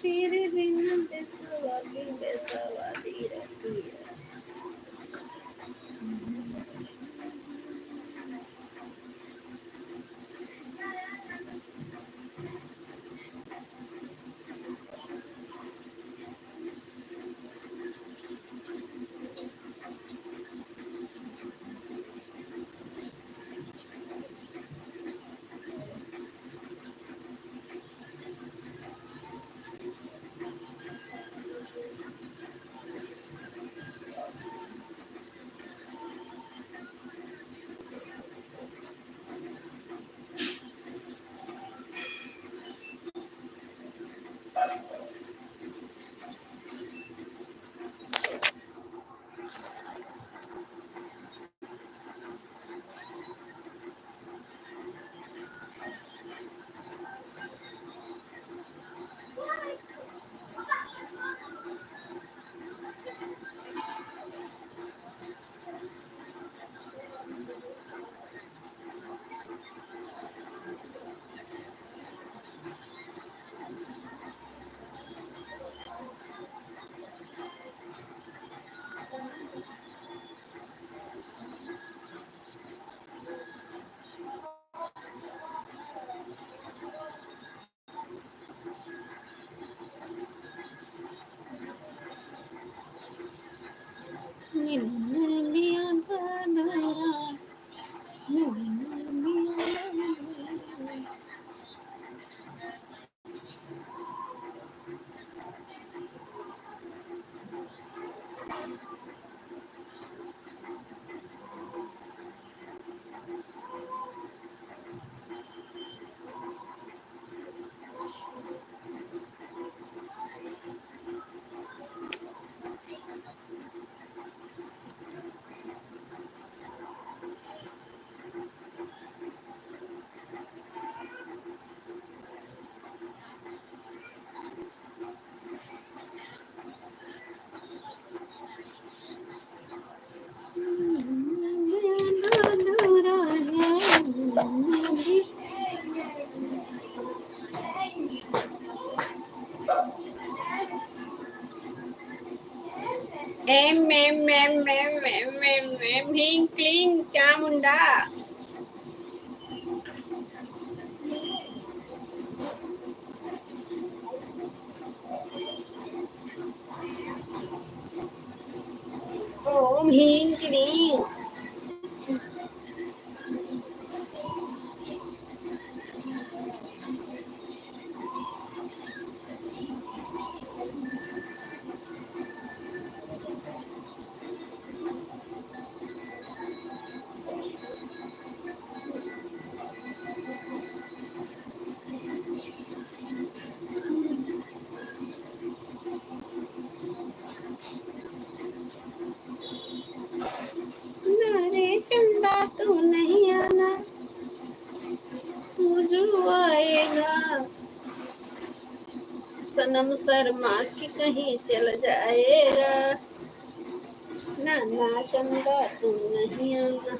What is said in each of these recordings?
तेरे बिना बेसवादी रहती है। Hiên clean चामुंडा ओम ह्रीं क्लीं नारे चंदा तू नहीं आना तू जो आएगा सनम शर्मा के कहीं चल जाएगा ना चंदा तू नहीं आना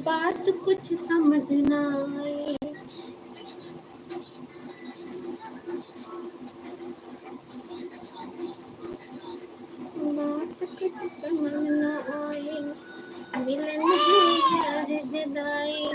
बात कुछ समझना आई बात कुछ समझना आई मिलन ही यार जुदाई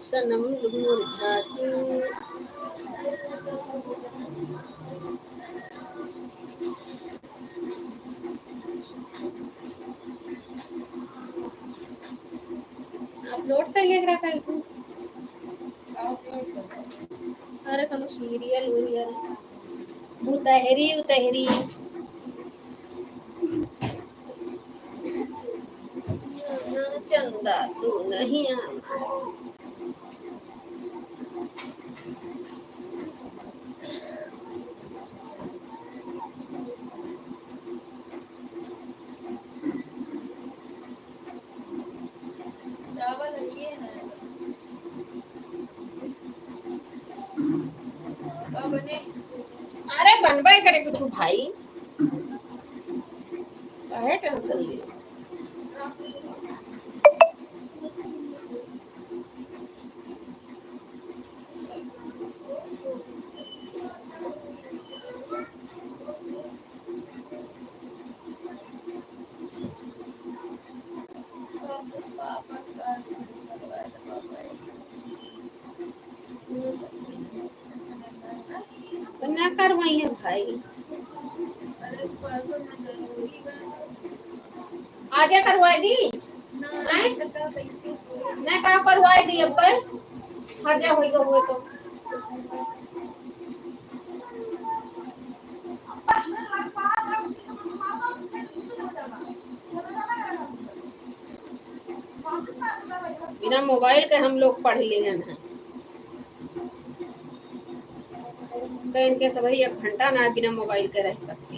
सनम मुरझाती। अपलोड कर लिया कल को। अरे कल सीरियल उरियल मुतहरी उतहरी चंदा तू नहीं आना। अरे बनबे करे कुछ भाई, काहे टेंशन ले। तो ना करवाई है भाई, आजा करवाई दी ना का करवाई दी अब हर जा होई हुए तो बिना मोबाइल के हम लोग पढ़ लिए हैं। तो इनके सब 1 घंटा ना बिना मोबाइल के रह सकती।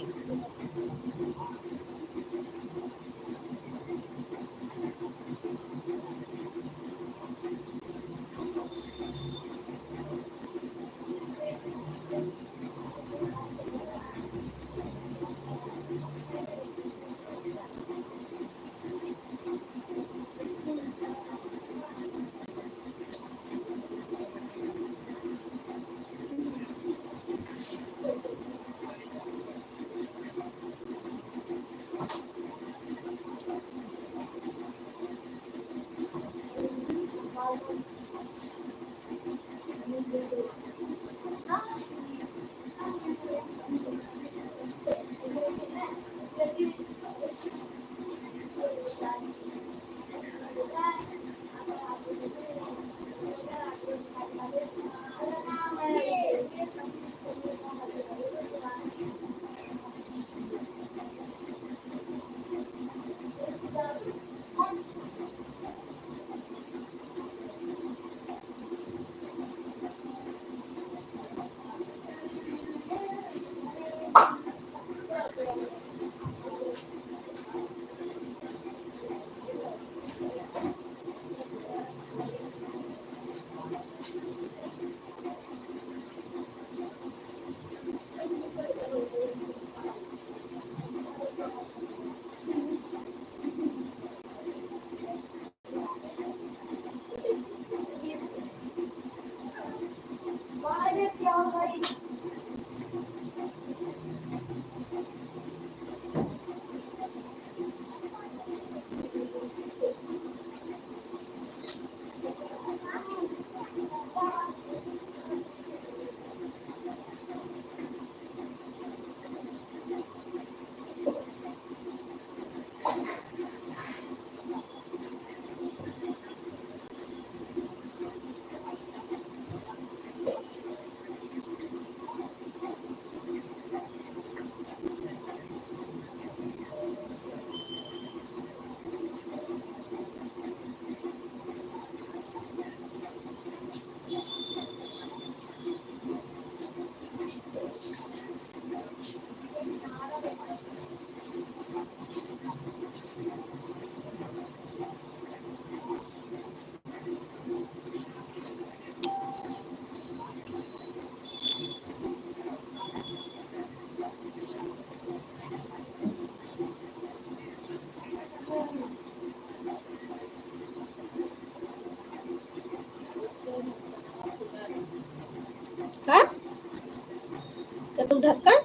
का तू ढक्कन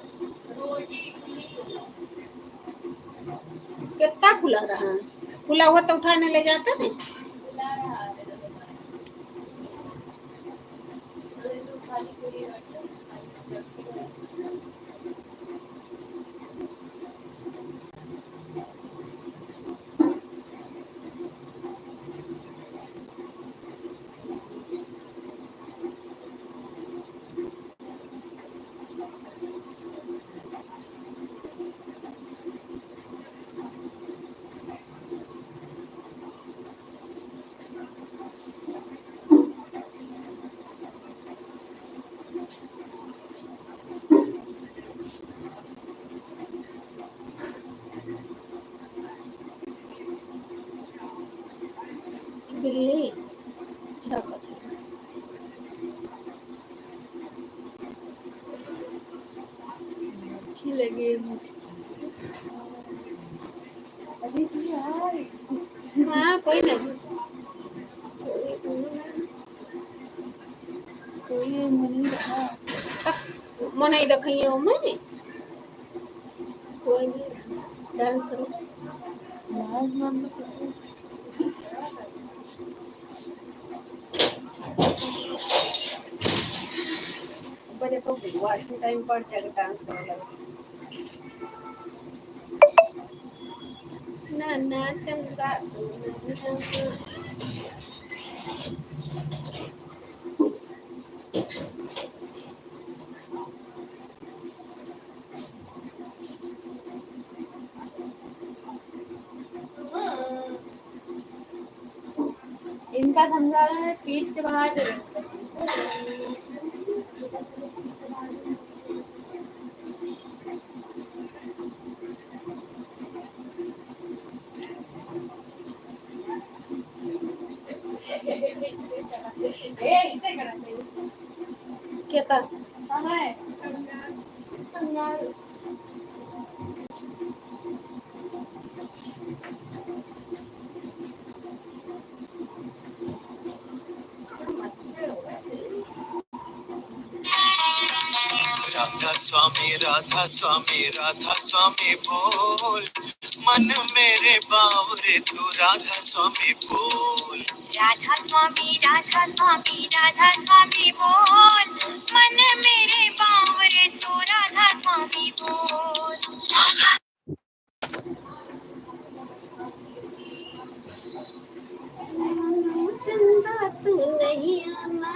कितना खुला रहा है? खुला हुआ तो उठाने ले जाता नहीं। बिल्ली झाकत है। अच्छी लगी मुझे। अभी क्या है? हाँ कोई नहीं, कोई मनी रहा। मन ही देखिए मैंने कोई नहीं डांस करो। नाच मन बजे तो वॉशिंग टाइम पर जाके डांस करने लगे। ना ना चंदा इनका समझाना है पीठ के बाहर दे क्या था? राधा स्वामी बोल, मन मेरे बावरे तू राधा स्वामी बोल। राधा स्वामी बोल, मन मेरे बावरे तू राधा स्वामी बोल। चंदा तू नहीं आना।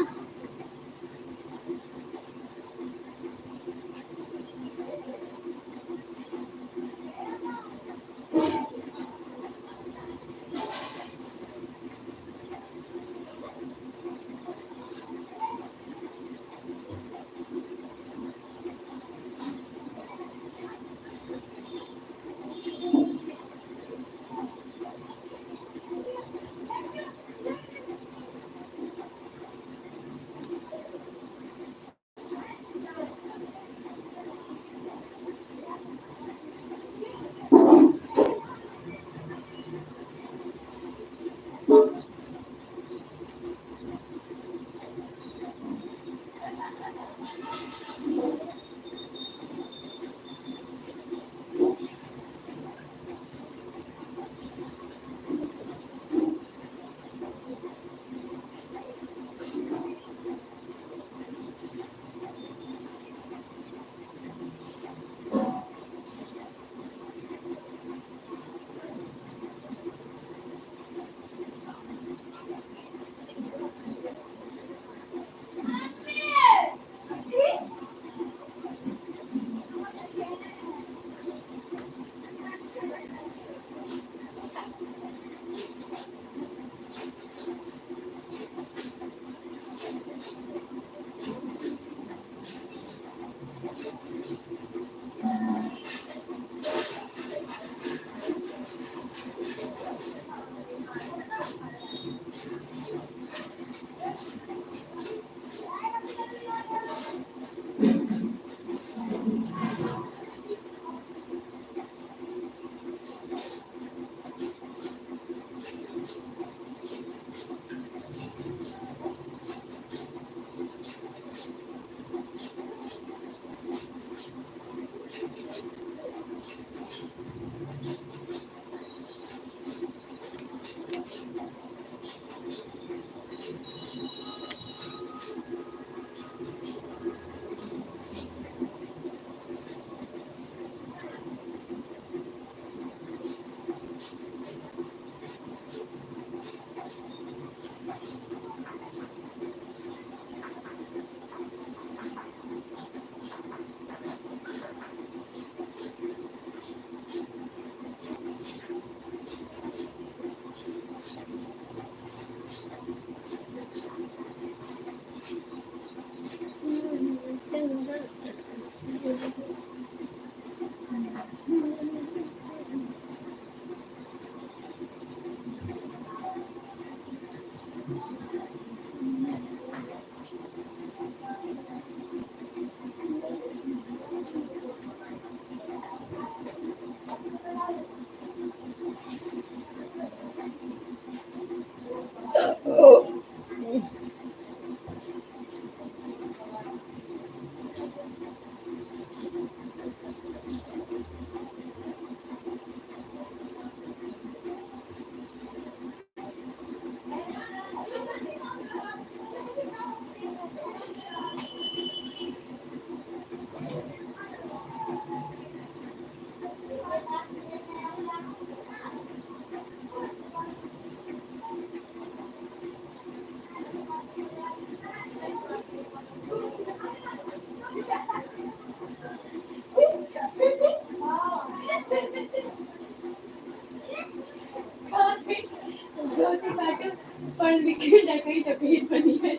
ज्योति पाटिल पढ़ लिख के डकैत डकैत बनी है।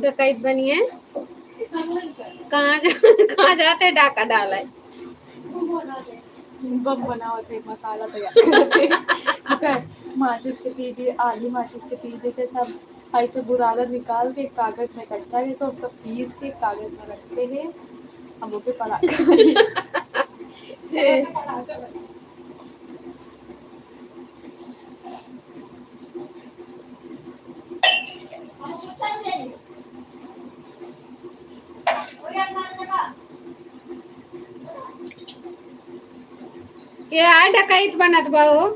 डकैत बनी है। कमल कर कहाँ जाते डाका डाला है। बम बनाओ थे, मसाला तैयार करते कर माचिस के तीली, आधी माचिस के तीली के सब ऐसे बुरादा निकाल के कागज में इकट्ठा के तो उसको पीस के कागज में रखते हैं। हम वो पे पटाखा क्या डकैत बनत बहू।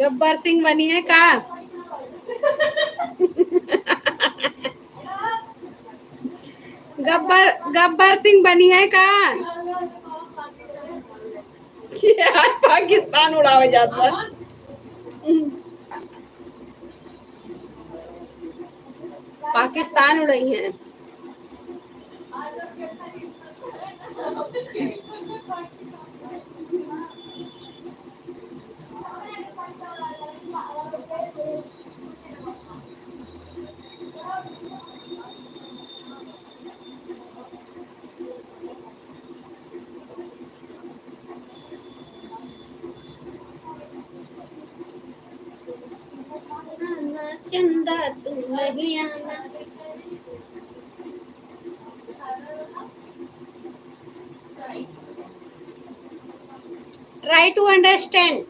गब्बर सिंह बनी है का। गब्बर सिंह बनी है का। क्या पाकिस्तान उड़ावे जाता। पाकिस्तान उड़ाई है। चंदा तू नहीं आना। Try to understand.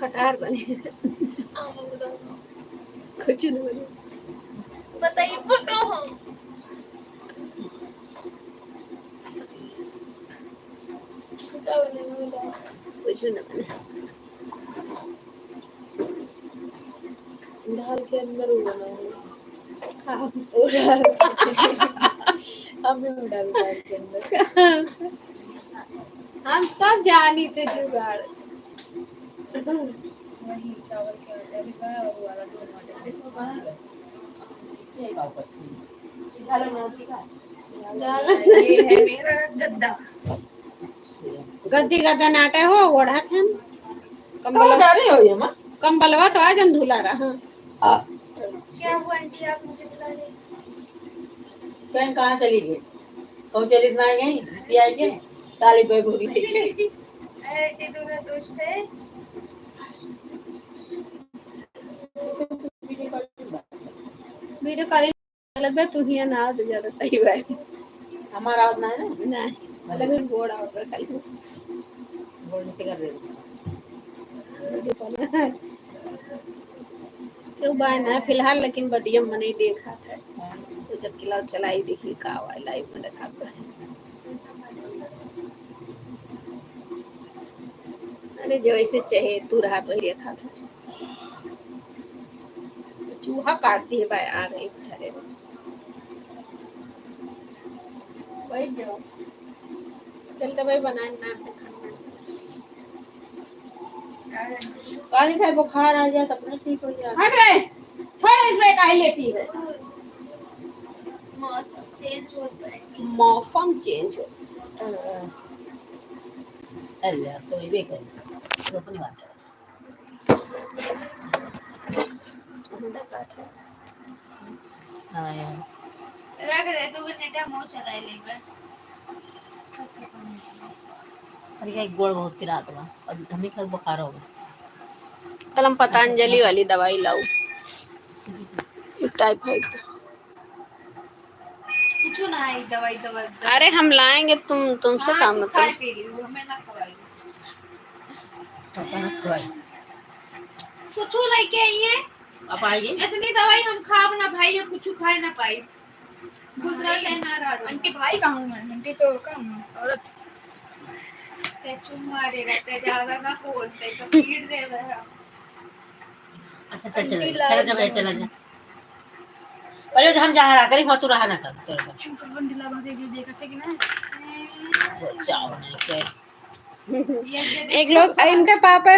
कटार बनी। कुछ नहीं बनी। बताइए फोटो कुछ नहीं बनी। फिलहाल के अंदर उड़ना है। हाँ। उड़ा हमें उड़ा बिहार के अंदर। हम सब जानी थे जुगाड़। वही चावल के आटा भी था और वाला टमाटर भी था। ये है मेरा गद्दा। गद्दी गद्दा नाटे हो ओढ़ा थे कहाँ डाले हो ये माँ? कंबलवा तो आज धुला रहा। क्या हुआ आंटी आप मुझे बुला रहे? कहीं कहाँ चली गई? कौन चली ना गई? इसी आई के ताली पे घूरी थी। आंटी दूर दुष्ट है। वीडियो कॉलिंग मतलब तू ही ना तो ज्यादा सही है। हमारा आवाज ना है ना? नहीं मतलब गोड़ा होता खाली बोलने से कर रहे वीडियो कॉलिंग तो बाना फिलहाल लेकिन बदियम में नहीं देखा था। सोचत कि लाओ चलाई देखी का हुआ लाइव में देखा था। अरे जैसे चाहे तू रहा तो ही देखा था। चूहा काटती है भाई आ रही बेचारे भाई जाओ चलते भाई बनाए ना पानी खाए बुखार आ जाए तब ना ठीक हो जाए। हट रे थोड़ा इसमें काहे लेटी है मौसम चेंज होता है। मौसम चेंज हो अल्लाह तो ये कर तो अपनी बात है। हाँ यार रख रहे तो वो नेटा मुंह चलाए लेबे। अरे क्या गोड़ बहुत पिरात हुआ अब हमें कल बुखार हो गया। कल हम पतंजलि वाली दवाई लाऊ टाइफाइड का। कुछ ना है दवाई दवाई। अरे हम लाएंगे तुमसे काम खाए मतलब पी ली हमें ना खवाई। पता ना खुआई कुछ लेके आई है। अब आएगी इतनी दवाई हम खाब ना भाई ये कुछ खाए ना पाई। दूसरा चाहे ना राज आंटी भाई कहाँ हूँ मैं? आंटी तो कहाँ औरत ते चुम्मा दे रहते ज्यादा ना बोलते तो पीट दे वह। अच्छा चल चल चल जा भाई चल जा पहले तो हम जहाँ रहा करी मत रहा ना कर तेरे को तुम दिला बात देखा थे कि ना चाव नहीं के ये एक लोग इनके पापा